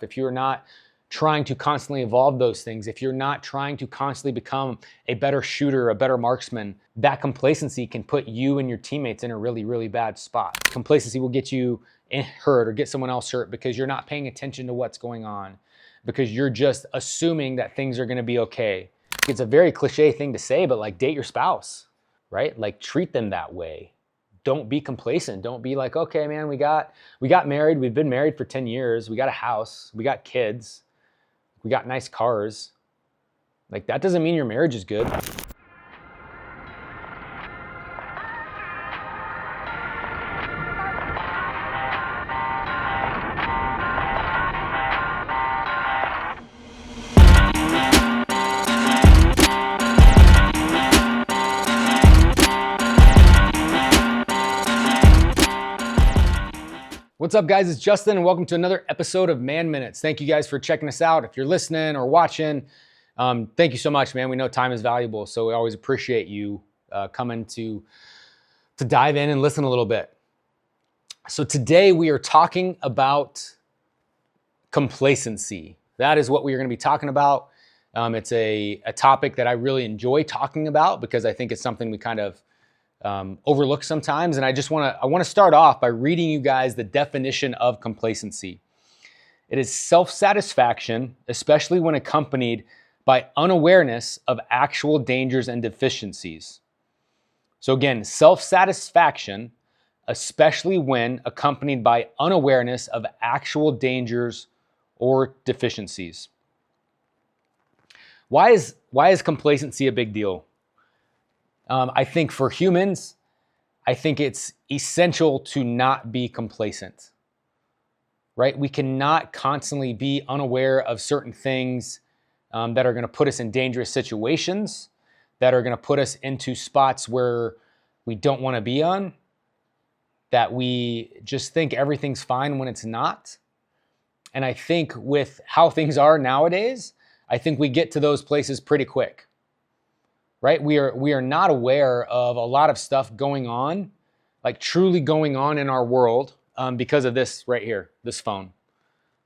if you're not trying to constantly evolve those things, if you're not trying to constantly become a better shooter, a better marksman, that complacency can put you and your teammates in a really, really bad spot. Complacency will get you hurt or get someone else hurt because you're not paying attention to what's going on, because you're just assuming that things are gonna be okay. It's a very cliche thing to say, but like, date your spouse, right? Like, treat them that way. Don't be complacent. Don't be like, okay, man, we got married. We've been married for 10 years. We got a house. We got kids. We got nice cars. Like, that doesn't mean your marriage is good. What's up, guys? It's Justin, and welcome to another episode of Man Minutes. Thank you guys for checking us out. If you're listening or watching, thank you so much, man. We know time is valuable, so we always appreciate you coming to dive in and listen a little bit. So today we are talking about complacency. That is what we are going to be talking about. It's a topic that I really enjoy talking about because I think it's something we kind of overlook sometimes. And I want to start off by reading you guys the definition of complacency. It is self-satisfaction, especially when accompanied by unawareness of actual dangers and deficiencies. So again, self-satisfaction, especially when accompanied by unawareness of actual dangers or deficiencies. Why is complacency a big deal? I think for humans, I think it's essential to not be complacent, right? We cannot constantly be unaware of certain things that are going to put us in dangerous situations, that are going to put us into spots where we don't want to be on, that we just think everything's fine when it's not. And I think with how things are nowadays, I think we get to those places pretty quick. Right? We are not aware of a lot of stuff going on, like truly going on in our world because of this right here, this phone.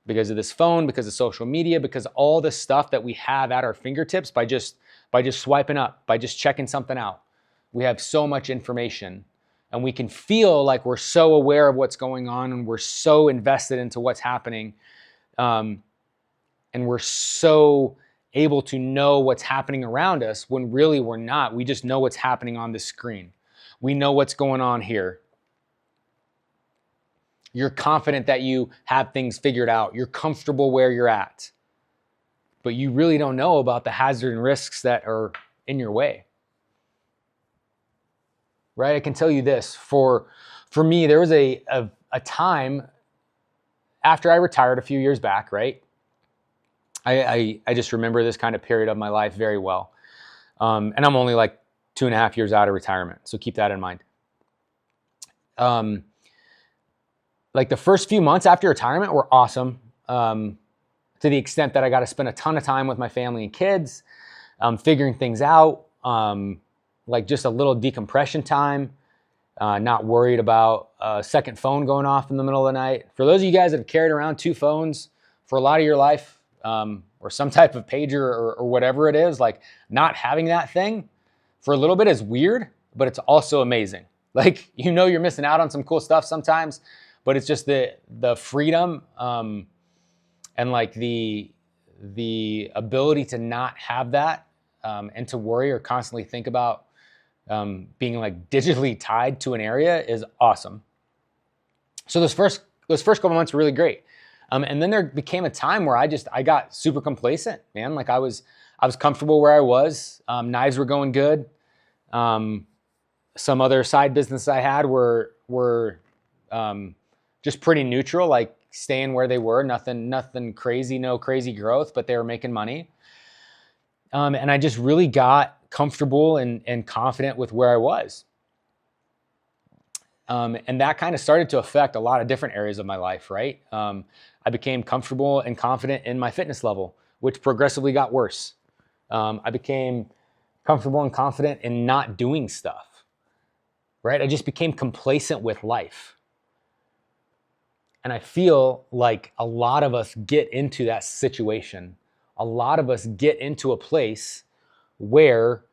Because of this phone, because of social media, because all the stuff that we have at our fingertips by just swiping up, by just checking something out. We have so much information and we can feel like we're so aware of what's going on and we're so invested into what's happening. And we're so able to know what's happening around us when really we're not. We just know what's happening on the screen. We know what's going on here. You're confident that you have things figured out. You're comfortable where you're at. But you really don't know about the hazards and risks that are in your way. Right? I can tell you this. For me, there was a time after I retired a few years back, right? I just remember this kind of period of my life very well. And I'm only like 2.5 years out of retirement. So keep that in mind. Like the first few months after retirement were awesome. To the extent that I got to spend a ton of time with my family and kids, figuring things out, like just a little decompression time, not worried about a second phone going off in the middle of the night. For those of you guys that have carried around 2 phones for a lot of your life, or some type of pager or whatever it is, like not having that thing for a little bit is weird, but it's also amazing. Like, you know, you're missing out on some cool stuff sometimes, but it's just the freedom and like the ability to not have that and to worry or constantly think about being like digitally tied to an area is awesome. So those first couple months were really great. And then there became a time where I got super complacent, man. Like I was comfortable where I was. Knives were going good. Some other side business I had were just pretty neutral, like staying where they were. Nothing crazy, no crazy growth, but they were making money. And I just really got comfortable and confident with where I was. And that kind of started to affect a lot of different areas of my life, right? I became comfortable and confident in my fitness level, which progressively got worse. I became comfortable and confident in not doing stuff, right? I just became complacent with life. And I feel like a lot of us get into that situation. A lot of us get into a place where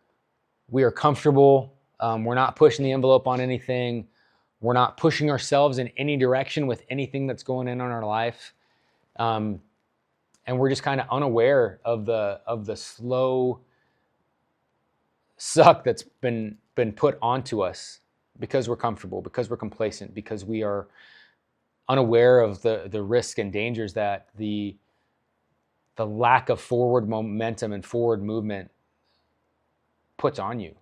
we are comfortable. We're not pushing the envelope on anything. We're not pushing ourselves in any direction with anything that's going in our life. And we're just kind of unaware of the slow suck that's been put onto us because we're comfortable, because we're complacent, because we are unaware of the risk and dangers that the lack of forward momentum and forward movement puts on you.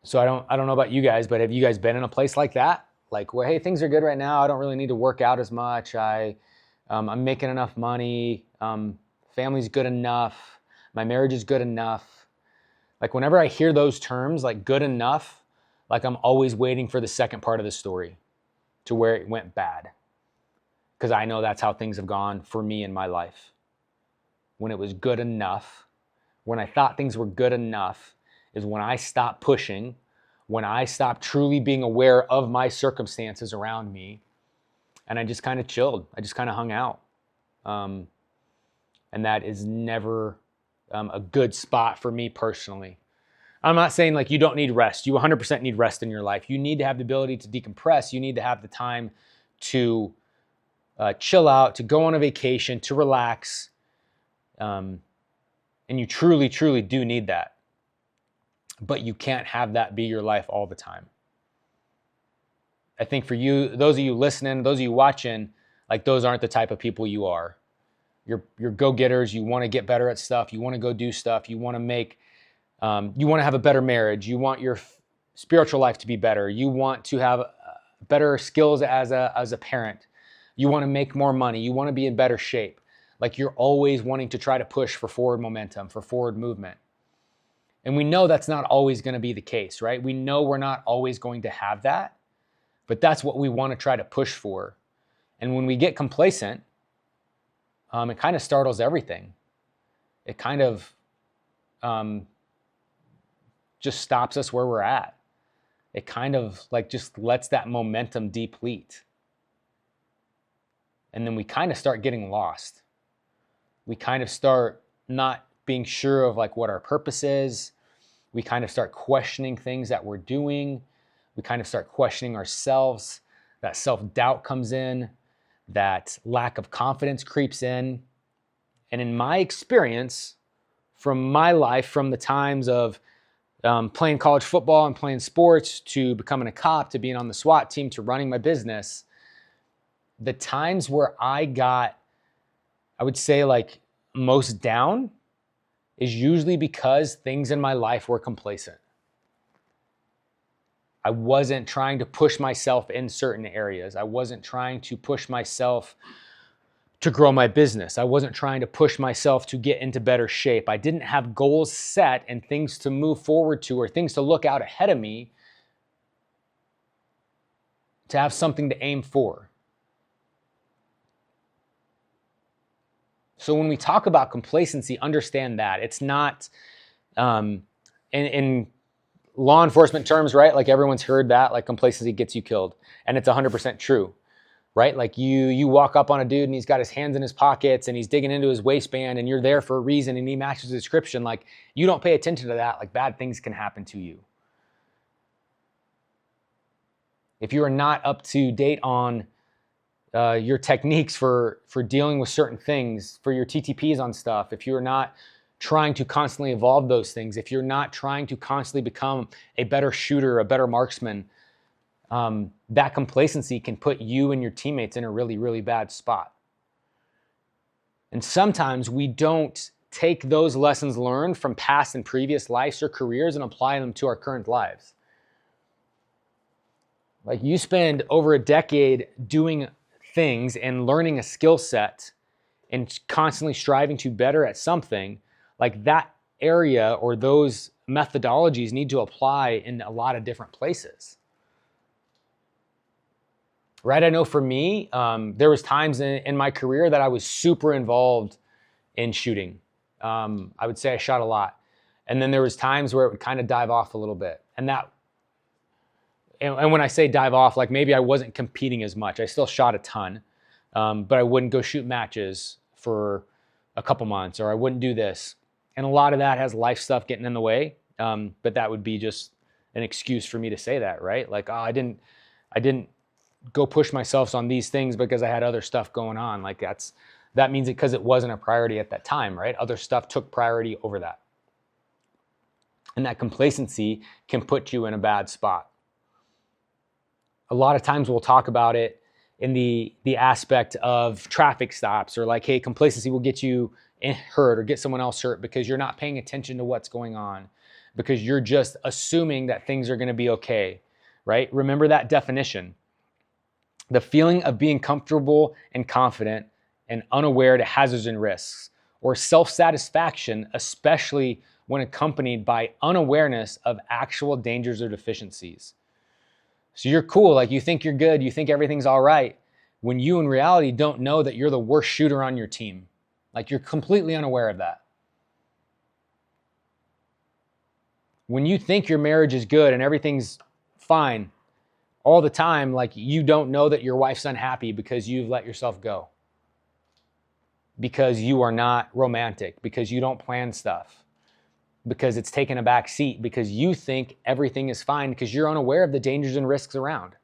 So I don't know about you guys, but have you guys been in a place like that? Like, well, hey, things are good right now. I don't really need to work out as much. I'm making enough money. Family's good enough. My marriage is good enough. Like whenever I hear those terms, like good enough, like I'm always waiting for the second part of the story to where it went bad. Because I know that's how things have gone for me in my life. When it was good enough, when I thought things were good enough, is when I stopped pushing, when I stopped truly being aware of my circumstances around me, and I just kind of chilled. I just kind of hung out. And that is never a good spot for me personally. I'm not saying like you don't need rest. You 100% need rest in your life. You need to have the ability to decompress. You need to have the time to chill out, to go on a vacation, to relax. And you truly, truly do need that. But you can't have that be your life all the time. I think for you, those of you listening, those of you watching, like those aren't the type of people you are. You're go-getters. You want to get better at stuff. You want to go do stuff. You want to make, you want to have a better marriage. You want your spiritual life to be better. You want to have better skills as a parent. You want to make more money. You want to be in better shape. Like you're always wanting to try to push for forward momentum, for forward movement. And we know that's not always going to be the case, right? We know we're not always going to have that, but that's what we want to try to push for. And when we get complacent, it kind of startles everything. It kind of just stops us where we're at. It kind of like just lets that momentum deplete. And then we kind of start getting lost. We kind of start not being sure of like what our purpose is. We kind of start questioning things that we're doing. We kind of start questioning ourselves. That self-doubt comes in. That lack of confidence creeps in. And in my experience, from my life, from the times of playing college football and playing sports to becoming a cop to being on the SWAT team to running my business, the times where I got, I would say like most down is usually because things in my life were complacent. I wasn't trying to push myself in certain areas. I wasn't trying to push myself to grow my business. I wasn't trying to push myself to get into better shape. I didn't have goals set and things to move forward to or things to look out ahead of me to have something to aim for. So when we talk about complacency, understand that it's not, in law enforcement terms, right? Like everyone's heard that, like complacency gets you killed. And it's 100% true, right? Like you walk up on a dude and he's got his hands in his pockets and he's digging into his waistband and you're there for a reason and he matches the description. Like you don't pay attention to that, like bad things can happen to you. If you are not up to date on your techniques for dealing with certain things, for your TTPs on stuff, if you're not trying to constantly evolve those things, if you're not trying to constantly become a better shooter, a better marksman, that complacency can put you and your teammates in a really, really bad spot. And sometimes we don't take those lessons learned from past and previous lives or careers and apply them to our current lives. Like you spend over a decade doing things and learning a skill set and constantly striving to better at something, like that area or those methodologies need to apply in a lot of different places. Right? I know for me, there was times in my career that I was super involved in shooting. I would say I shot a lot. And then there was times where it would kind of dive off a little bit. And that and when I say dive off, like maybe I wasn't competing as much. I still shot a ton, but I wouldn't go shoot matches for a couple months, or I wouldn't do this. And a lot of that has life stuff getting in the way. But that would be just an excuse for me to say that, right? Like, oh, I didn't go push myself on these things because I had other stuff going on. Like that means it because it wasn't a priority at that time, right? Other stuff took priority over that. And that complacency can put you in a bad spot. A lot of times we'll talk about it in the aspect of traffic stops, or like, hey, complacency will get you hurt or get someone else hurt because you're not paying attention to what's going on, because you're just assuming that things are going to be okay, right? Remember that definition. The feeling of being comfortable and confident and unaware to hazards and risks, or self-satisfaction, especially when accompanied by unawareness of actual dangers or deficiencies. So you're cool, like you think you're good, you think everything's all right, when you in reality don't know that you're the worst shooter on your team. Like you're completely unaware of that. When you think your marriage is good and everything's fine all the time, like you don't know that your wife's unhappy because you've let yourself go. Because you are not romantic, because you don't plan stuff, because it's taken a back seat, because you think everything is fine, because you're unaware of the dangers and risks around.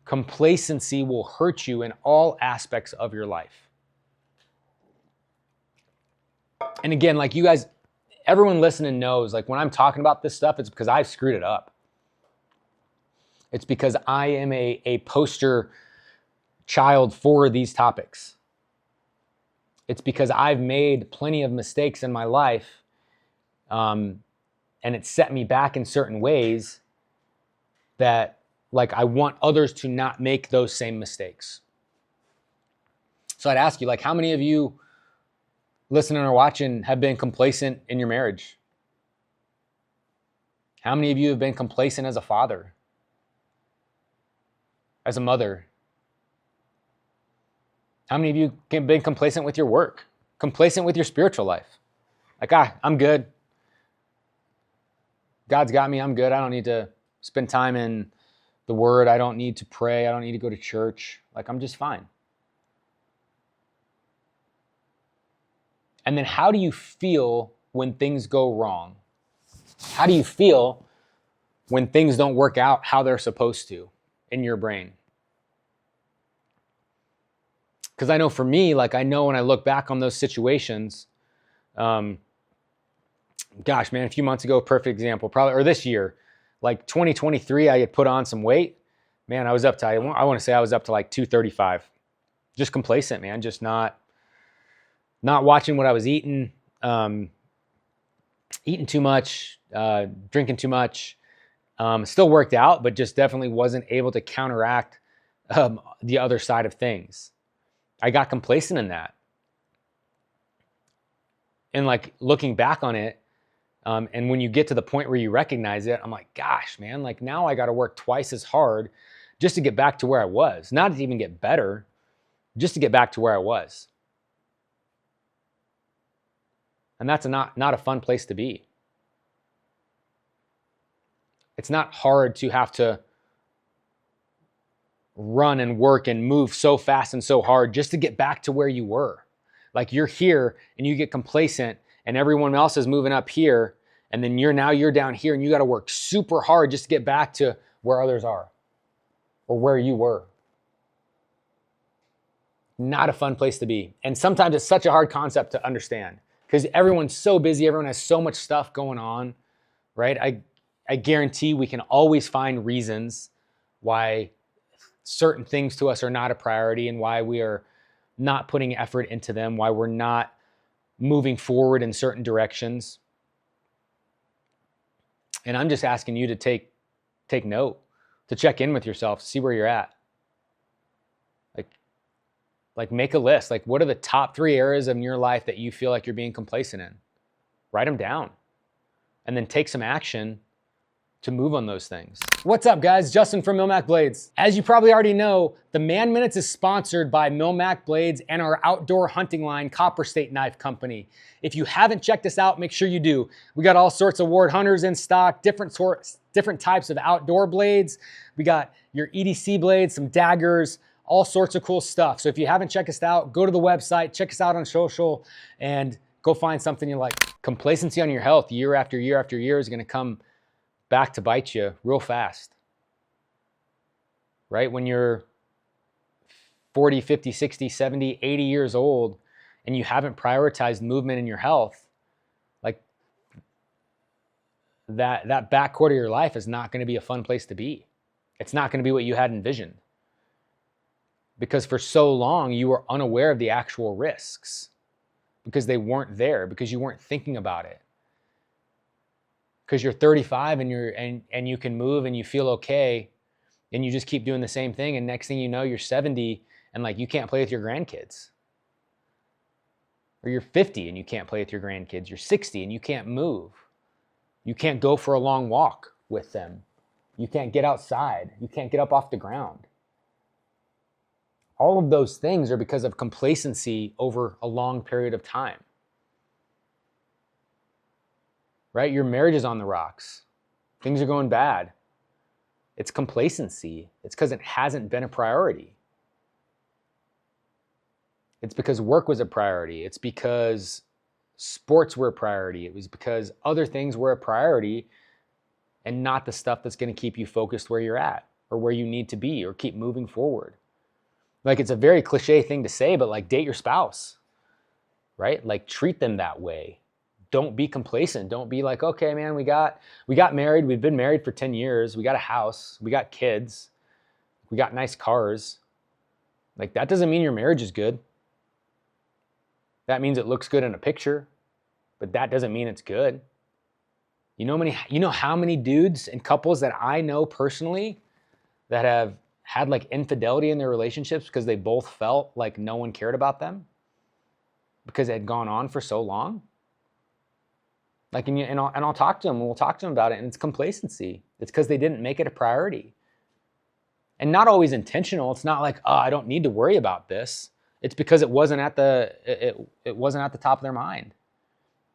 Complacency will hurt you in all aspects of your life. And again, like you guys, everyone listening knows, like when I'm talking about this stuff, it's because I've screwed it up. It's because I am a poster child for these topics. It's because I've made plenty of mistakes in my life, and it set me back in certain ways that, like, I want others to not make those same mistakes. So I'd ask you, like, how many of you listening or watching have been complacent in your marriage? How many of you have been complacent as a father, as a mother? How many of you have been complacent with your work, complacent with your spiritual life? Like, I'm good. God's got me, I'm good. I don't need to spend time in the Word. I don't need to pray. I don't need to go to church. Like, I'm just fine. And then how do you feel when things go wrong? How do you feel when things don't work out how they're supposed to in your brain? Because I know for me, like I know when I look back on those situations, gosh, man, a few months ago, perfect example, probably, or this year, like 2023, I had put on some weight. Man, I was up to, I want to say I was up to like 235. Just complacent, man, just not watching what I was eating, eating too much, drinking too much. Still worked out, but just definitely wasn't able to counteract the other side of things. I got complacent in that. And like looking back on it, and when you get to the point where you recognize it, I'm like, gosh, man, like now I got to work twice as hard just to get back to where I was. Not to even get better, just to get back to where I was. And that's not a fun place to be. It's not hard to have to run and work and move so fast and so hard just to get back to where you were. Like you're here and you get complacent and everyone else is moving up here, and then you're down here and you got to work super hard just to get back to where others are or where you were. Not a fun place to be. And sometimes it's such a hard concept to understand because everyone's so busy, everyone has so much stuff going on, right? I guarantee we can always find reasons why certain things to us are not a priority and why we are not putting effort into them, why we're not moving forward in certain directions. And I'm just asking you to take note, to check in with yourself, see where you're at. Like make a list. Like what are the top 3 areas in your life that you feel like you're being complacent in? Write them down. And then take some action to move on those things. What's up, guys? Justin from Milmac Blades. As you probably already know, the Man Minutes is sponsored by Milmac Blades and our outdoor hunting line, Copper State Knife Company. If you haven't checked us out, make sure you do. We got all sorts of ward hunters in stock, different types of outdoor blades. We got your EDC blades, some daggers, all sorts of cool stuff. So if you haven't checked us out, go to the website, check us out on social, and go find something you like. Complacency on your health year after year after year is gonna come back to bite you real fast, right? When you're 40, 50, 60, 70, 80 years old and you haven't prioritized movement in your health, like that back quarter of your life is not going to be a fun place to be. It's not going to be what you had envisioned, because for so long you were unaware of the actual risks because they weren't there, because you weren't thinking about it. Because you're 35 and you can move and you feel okay, and you just keep doing the same thing, and next thing you know, you're 70 and like you can't play with your grandkids. Or you're 50 and you can't play with your grandkids. You're 60 and you can't move. You can't go for a long walk with them. You can't get outside. You can't get up off the ground. All of those things are because of complacency over a long period of time. Right? Your marriage is on the rocks. Things are going bad. It's complacency. It's because it hasn't been a priority. It's because work was a priority. It's because sports were a priority. It was because other things were a priority and not the stuff that's going to keep you focused where you're at or where you need to be or keep moving forward. Like, it's a very cliche thing to say, but like, date your spouse, right? Like, treat them that way. Don't be complacent. Don't be like, okay, man, we got married. We've been married for 10 years. We got a house. We got kids. We got nice cars. Like, that doesn't mean your marriage is good. That means it looks good in a picture, but that doesn't mean it's good. You know how many dudes and couples that I know personally that have had like infidelity in their relationships because they both felt like no one cared about them because it had gone on for so long? Like, and I'll talk to them, and we'll talk to them about it, and it's complacency. It's because they didn't make it a priority. And not always intentional. It's not like, oh, I don't need to worry about this. It's because it wasn't at the top of their mind.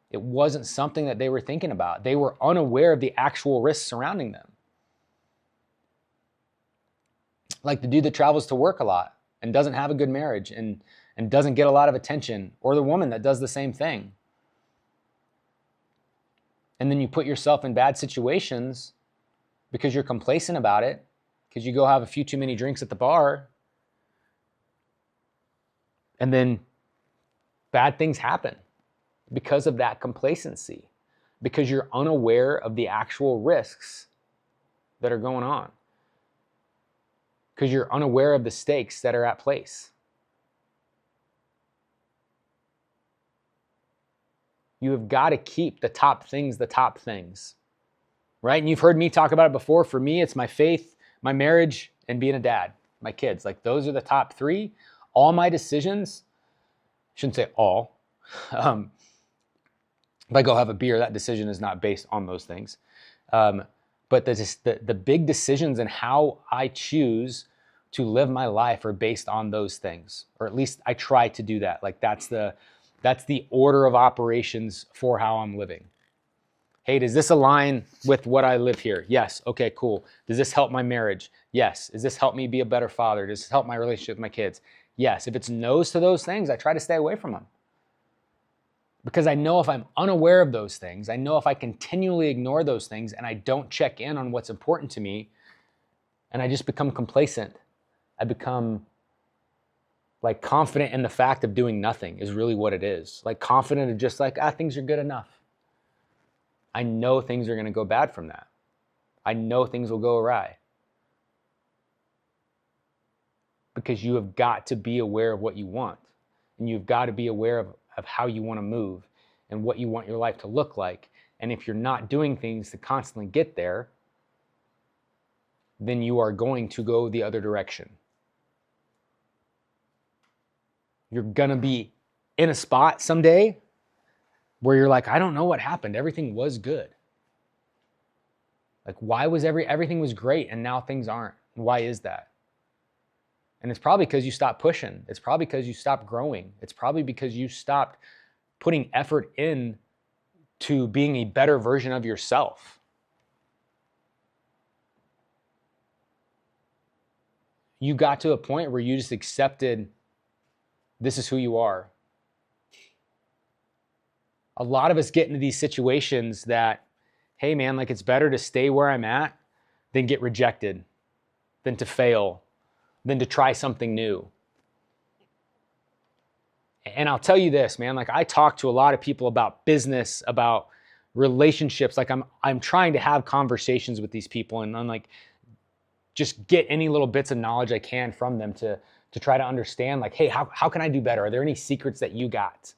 It wasn't something that they were thinking about. They were unaware of the actual risks surrounding them. Like the dude that travels to work a lot and doesn't have a good marriage and doesn't get a lot of attention, or the woman that does the same thing. And then you put yourself in bad situations because you're complacent about it, because you go have a few too many drinks at the bar, and then bad things happen because of that complacency, because you're unaware of the actual risks that are going on, because you're unaware of the stakes that are at place. You have got to keep the top things, right? And you've heard me talk about it before. For me, it's my faith, my marriage, and being a dad, my kids. Like, those are the top three. All my decisions, shouldn't say all. If I go have a beer, that decision is not based on those things. But the big decisions and how I choose to live my life are based on those things. Or at least I try to do that. Like, that's the order of operations for how I'm living. Hey, does this align with what I live here? Yes. Okay, cool. Does this help my marriage? Yes. Does this help me be a better father? Does this help my relationship with my kids? Yes. If it's no's to those things, I try to stay away from them. Because I know if I'm unaware of those things, I know if I continually ignore those things and I don't check in on what's important to me, and I just become complacent, I become like confident in the fact of doing nothing is really what it is. Like, confident of just like, things are good enough. I know things are going to go bad from that. I know things will go awry. Because you have got to be aware of what you want. And you've got to be aware of how you want to move and what you want your life to look like. And if you're not doing things to constantly get there, then you are going to go the other direction. You're going to be in a spot someday where you're like, I don't know what happened. Everything was good. Like, why was everything was great and now things aren't? Why is that? And it's probably because you stopped pushing. It's probably because you stopped growing. It's probably because you stopped putting effort in to being a better version of yourself. You got to a point where you just accepted this is who you are. A lot of us get into these situations that, hey man, like it's better to stay where I'm at than get rejected, than to fail, than to try something new. And I'll tell you this, man, like I talk to a lot of people about business, about relationships. Like I'm trying to have conversations with these people and I'm like, just get any little bits of knowledge I can from them to try to understand like, hey, how can I do better? Are there any secrets that you got?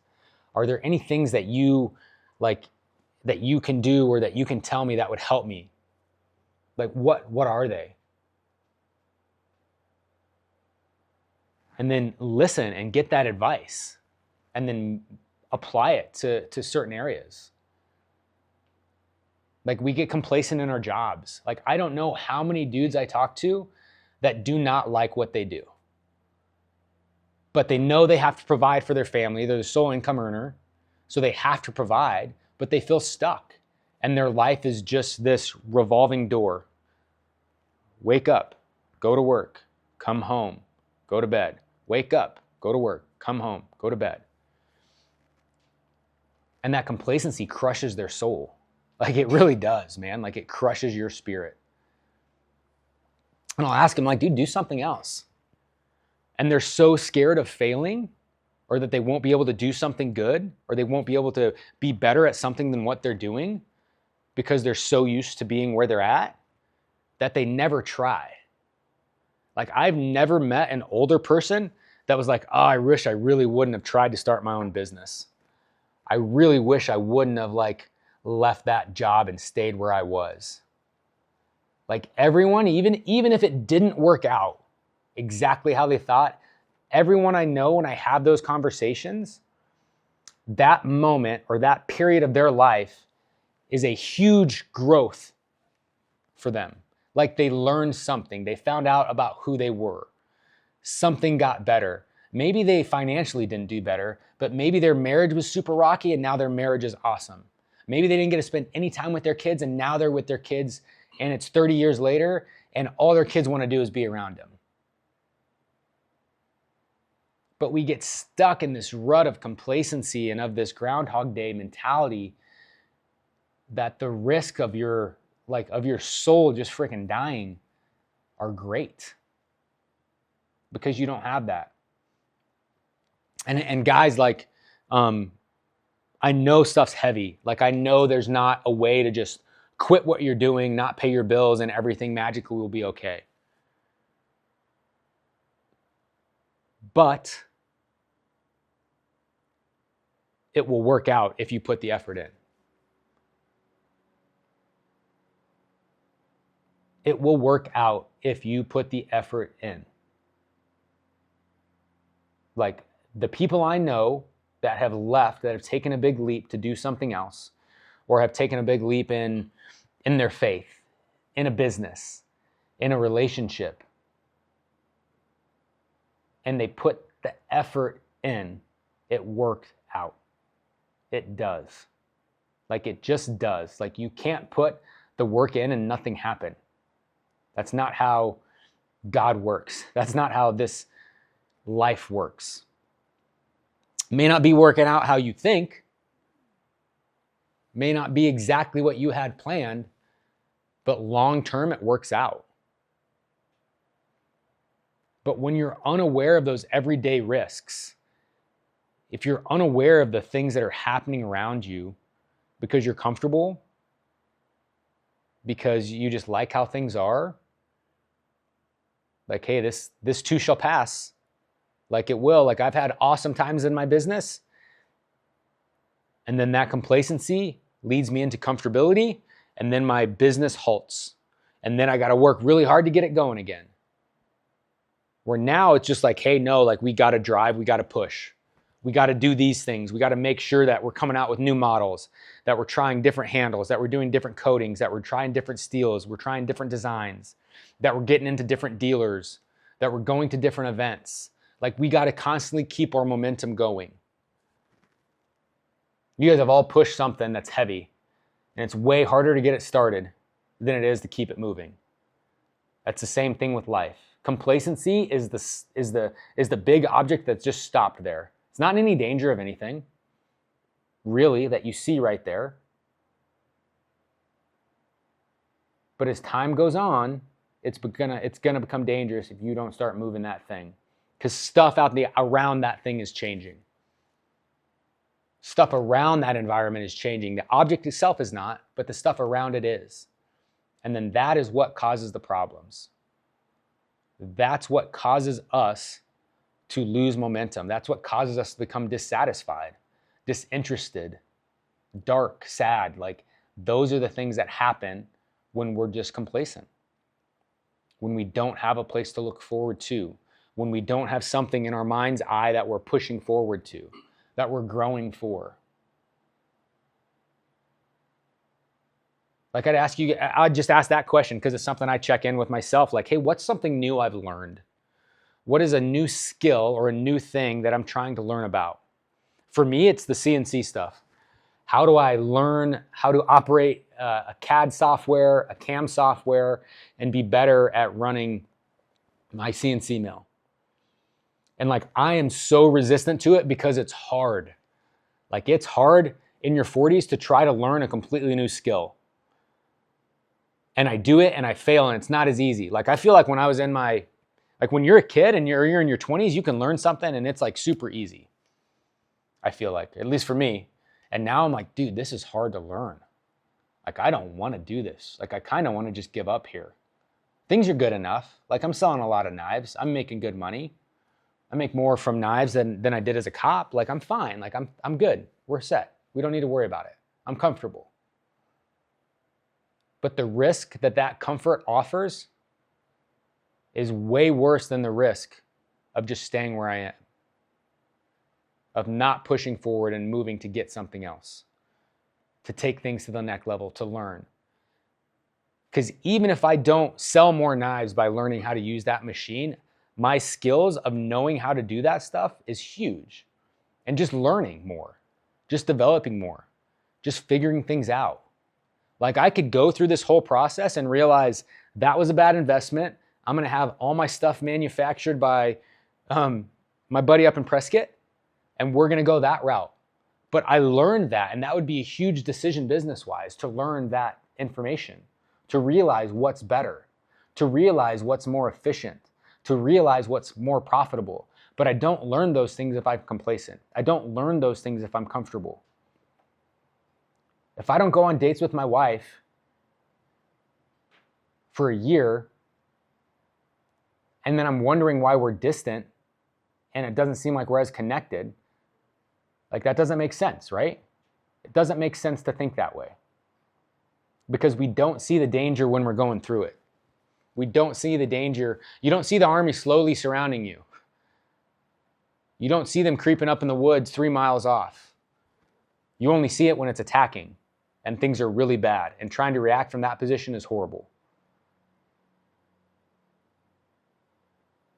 Are there any things that you like that you can do or that you can tell me that would help me? Like what are they? And then listen and get that advice and then apply it to certain areas. Like we get complacent in our jobs. Like I don't know how many dudes I talk to that do not like what they do. But they know they have to provide for their family. They're the sole income earner. So they have to provide, but they feel stuck. And their life is just this revolving door. Wake up, go to work, come home, go to bed. Wake up, go to work, come home, go to bed. And that complacency crushes their soul. Like it really does, man. Like it crushes your spirit. And I'll ask them like, dude, do something else. And they're so scared of failing or that they won't be able to do something good or they won't be able to be better at something than what they're doing because they're so used to being where they're at that they never try. Like I've never met an older person that was like, oh, I wish I really wouldn't have tried to start my own business. I really wish I wouldn't have like left that job and stayed where I was. Like everyone, even if it didn't work out exactly how they thought, everyone I know when I have those conversations, that moment or that period of their life is a huge growth for them. Like they learned something. They found out about who they were. Something got better. Maybe they financially didn't do better, but maybe their marriage was super rocky and now their marriage is awesome. Maybe they didn't get to spend any time with their kids and now they're with their kids and it's 30 years later and all their kids want to do is be around them. But we get stuck in this rut of complacency and of this Groundhog Day mentality that the risk of your soul just freaking dying are great because you don't have that. And guys, like, I know stuff's heavy. Like I know there's not a way to just quit what you're doing, not pay your bills, and everything magically will be okay. But it will work out if you put the effort in. It will work out if you put the effort in. Like the people I know that have left, that have taken a big leap to do something else, or have taken a big leap in their faith, in a business, in a relationship, and they put the effort in, it works out. It does. Like it just does. Like you can't put the work in and nothing happen. That's not how God works. That's not how this life works. May not be working out how you think. May not be exactly what you had planned, but long term it works out. But when you're unaware of those everyday risks, if you're unaware of the things that are happening around you because you're comfortable, because you just like how things are, like, hey, this too shall pass. Like it will. Like I've had awesome times in my business. And then that complacency leads me into comfortability. And then my business halts. And then I got to work really hard to get it going again. Where now it's just like, hey, no, like we got to drive, we got to push. We got to do these things. We got to make sure that we're coming out with new models, that we're trying different handles, that we're doing different coatings, that we're trying different steels, we're trying different designs, that we're getting into different dealers, that we're going to different events. Like, we got to constantly keep our momentum going. You guys have all pushed something that's heavy, and it's way harder to get it started than it is to keep it moving. That's the same thing with life. Complacency is the big object that's just stopped there. It's not in any danger of anything, really, that you see right there. But as time goes on, it's gonna become dangerous if you don't start moving that thing, because stuff around that thing is changing. Stuff around that environment is changing. The object itself is not, but the stuff around it is. And then that is what causes the problems. That's what causes us to lose momentum. That's what causes us to become dissatisfied, disinterested, dark, sad. Like, those are the things that happen when we're just complacent. When we don't have a place to look forward to. When we don't have something in our mind's eye that we're pushing forward to, that we're growing for. Like, I'd just ask that question because it's something I check in with myself. Like, hey, what's something new I've learned? What is a new skill or a new thing that I'm trying to learn about? For me, it's the CNC stuff. How do I learn how to operate a CAD software, a CAM software, and be better at running my CNC mill? And like, I am so resistant to it because it's hard. Like, it's hard in your 40s to try to learn a completely new skill. And I do it and I fail, and it's not as easy. Like, I feel like when I was when you're a kid and you're in your 20s, you can learn something and it's like super easy. I feel like, at least for me. And now I'm like, dude, this is hard to learn. Like, I don't want to do this. Like, I kind of want to just give up here. Things are good enough. Like, I'm selling a lot of knives. I'm making good money. I make more from knives than I did as a cop. Like, I'm fine. Like, I'm good. We're set. We don't need to worry about it. I'm comfortable. But the risk that comfort offers is way worse than the risk of just staying where I am, of not pushing forward and moving to get something else, to take things to the next level, to learn. Because even if I don't sell more knives by learning how to use that machine, my skills of knowing how to do that stuff is huge. And just learning more, just developing more, just figuring things out. Like, I could go through this whole process and realize that was a bad investment. I'm going to have all my stuff manufactured by my buddy up in Prescott, and we're going to go that route. But I learned that, and that would be a huge decision business-wise, to learn that information, to realize what's better, to realize what's more efficient, to realize what's more profitable. But I don't learn those things if I'm complacent. I don't learn those things if I'm comfortable. If I don't go on dates with my wife for a year, and then I'm wondering why we're distant, and it doesn't seem like we're as connected, like, that doesn't make sense, right? It doesn't make sense to think that way. Because we don't see the danger when we're going through it. We don't see the danger. You don't see the army slowly surrounding you. You don't see them creeping up in the woods 3 miles off. You only see it when it's attacking and things are really bad, and trying to react from that position is horrible.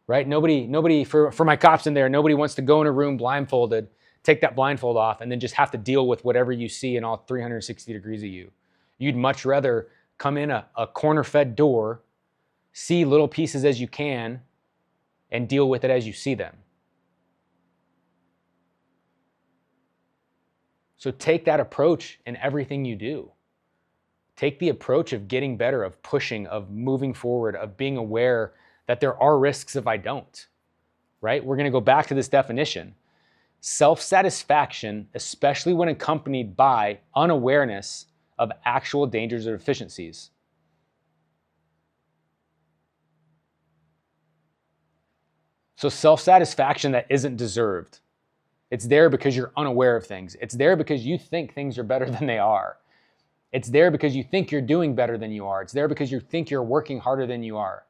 Right? Nobody for my cops in there, nobody wants to go in a room blindfolded, take that blindfold off, and then just have to deal with whatever you see in all 360 degrees of you. You'd much rather come in a corner-fed door, see little pieces as you can, and deal with it as you see them. So take that approach in everything you do. Take the approach of getting better, of pushing, of moving forward, of being aware that there are risks if I don't, right? We're going to go back to this definition. Self-satisfaction, especially when accompanied by unawareness of actual dangers or deficiencies. So self-satisfaction that isn't deserved. It's there because you're unaware of things. It's there because you think things are better than they are. It's there because you think you're doing better than you are. It's there because you think you're working harder than you are.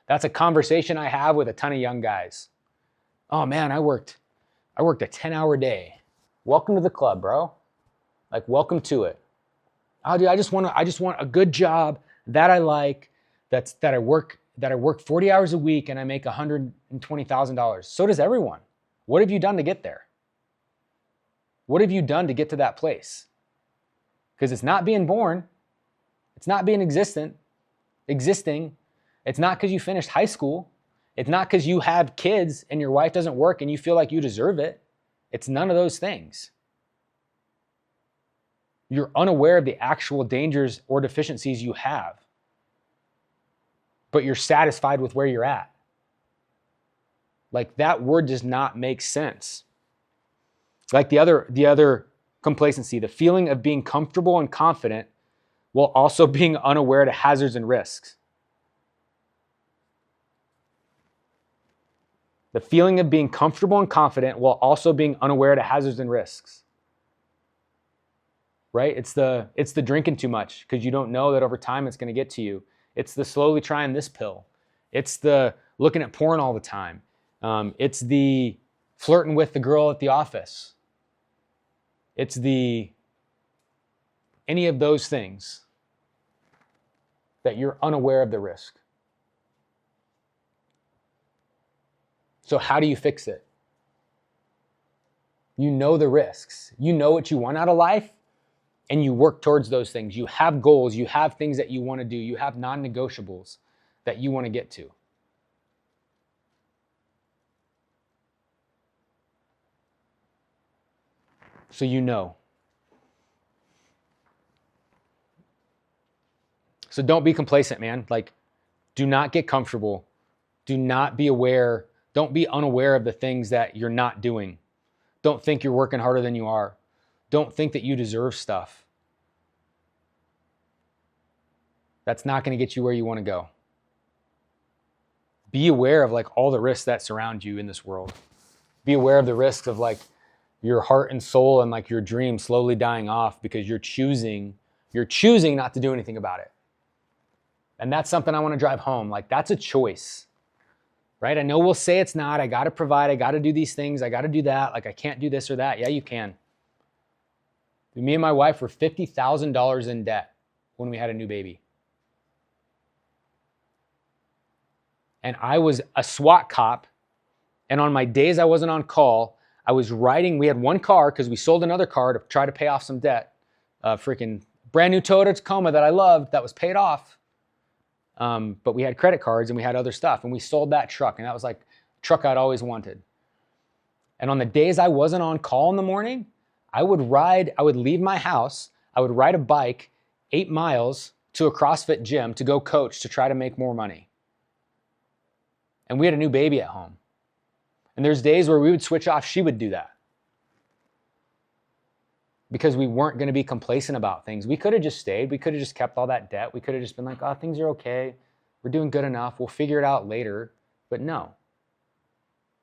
That's a conversation I have with a ton of young guys. Oh man, I worked I worked a 10-hour day. Welcome to the club, bro. Like, welcome to it. Oh, dude, I just want a good job that I like, that I work 40 hours a week and I make $120,000. So does everyone. What have you done to get there? What have you done to get to that place? Because it's not being born. It's not being existing. It's not because you finished high school. It's not because you have kids and your wife doesn't work and you feel like you deserve it. It's none of those things. You're unaware of the actual dangers or deficiencies you have, but you're satisfied with where you're at. Like, that word does not make sense. Like the other complacency, the feeling of being comfortable and confident while also being unaware to hazards and risks. The feeling of being comfortable and confident while also being unaware to hazards and risks. Right? It's the drinking too much because you don't know that over time it's going to get to you. It's the slowly trying this pill. It's the looking at porn all the time. It's the flirting with the girl at the office. It's any of those things that you're unaware of the risk. So how do you fix it? You know the risks. You know what you want out of life, and you work towards those things. You have goals. You have things that you want to do. You have non-negotiables that you want to get to. So you know. So don't be complacent, man. Like, do not get comfortable. Do not be aware. Don't be unaware of the things that you're not doing. Don't think you're working harder than you are. Don't think that you deserve stuff. That's not going to get you where you want to go. Be aware of like all the risks that surround you in this world. Be aware of the risks of like your heart and soul and like your dream slowly dying off because you're choosing not to do anything about it. And that's something I want to drive home. Like, that's a choice, right? I know we'll say it's not. I got to provide. I got to do these things. I got to do that. Like, I can't do this or that. Yeah, you can. Me and my wife were $50,000 in debt when we had a new baby. And I was a SWAT cop. And on my days I wasn't on call, I was riding. We had one car because we sold another car to try to pay off some debt. Freaking brand new Toyota Tacoma that I loved that was paid off. But we had credit cards and we had other stuff. And we sold that truck. And that was like the truck I'd always wanted. And on the days I wasn't on call in the morning, I would leave my house. I would ride a bike 8 miles to a CrossFit gym to go coach to try to make more money. And we had a new baby at home. And there's days where we would switch off. She would do that. Because we weren't going to be complacent about things. We could have just stayed. We could have just kept all that debt. We could have just been like, oh, things are okay. We're doing good enough. We'll figure it out later. But no,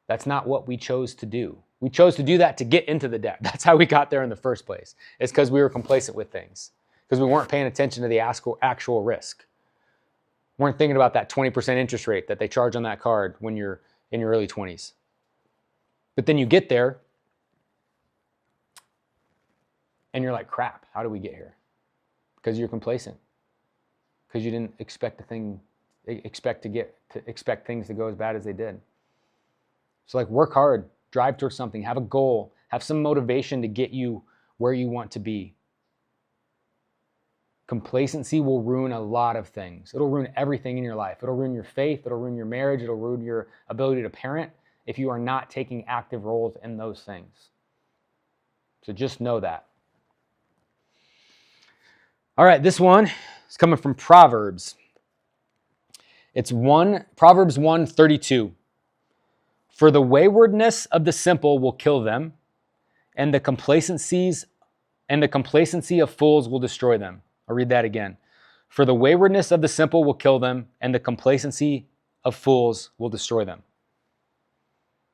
that's not what we chose to do. We chose to do that to get into the debt. That's how we got there in the first place. It's because we were complacent with things. Because we weren't paying attention to the actual risk. We weren't thinking about that 20% interest rate that they charge on that card when you're in your early 20s. But then you get there, and you're like, crap, how did we get here? Because you're complacent. Because you didn't expect things to go as bad as they did. So like, work hard, drive towards something, have a goal, have some motivation to get you where you want to be. Complacency will ruin a lot of things. It'll ruin everything in your life. It'll ruin your faith. It'll ruin your marriage. It'll ruin your ability to parent if you are not taking active roles in those things. So just know that. All right, this one is coming from Proverbs. It's Proverbs 1:32. For the waywardness of the simple will kill them, and the complacency of fools will destroy them. I'll read that again. For the waywardness of the simple will kill them, and the complacency of fools will destroy them.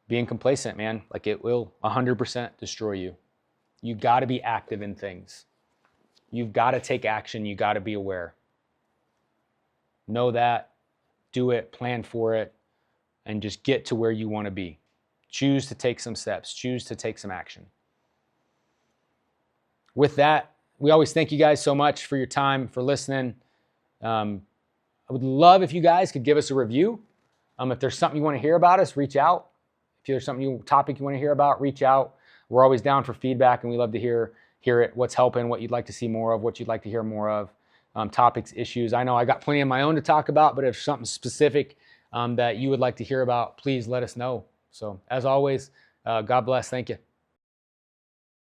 Being complacent, man, like it will 100% destroy you. You got to be active in things. You've got to take action. You got to be aware. Know that, do it, plan for it, and just get to where you want to be. Choose to take some steps. Choose to take some action. With that, we always thank you guys so much for your time, for listening. I would love if you guys could give us a review. If there's something you want to hear about us, reach out. If there's something topic you want to hear about, reach out. We're always down for feedback, and we love to hear it, what's helping, what you'd like to see more of, what you'd like to hear more of, topics, issues. I know I got plenty of my own to talk about, but if something specific that you would like to hear about, please let us know. So as always, God bless. Thank you.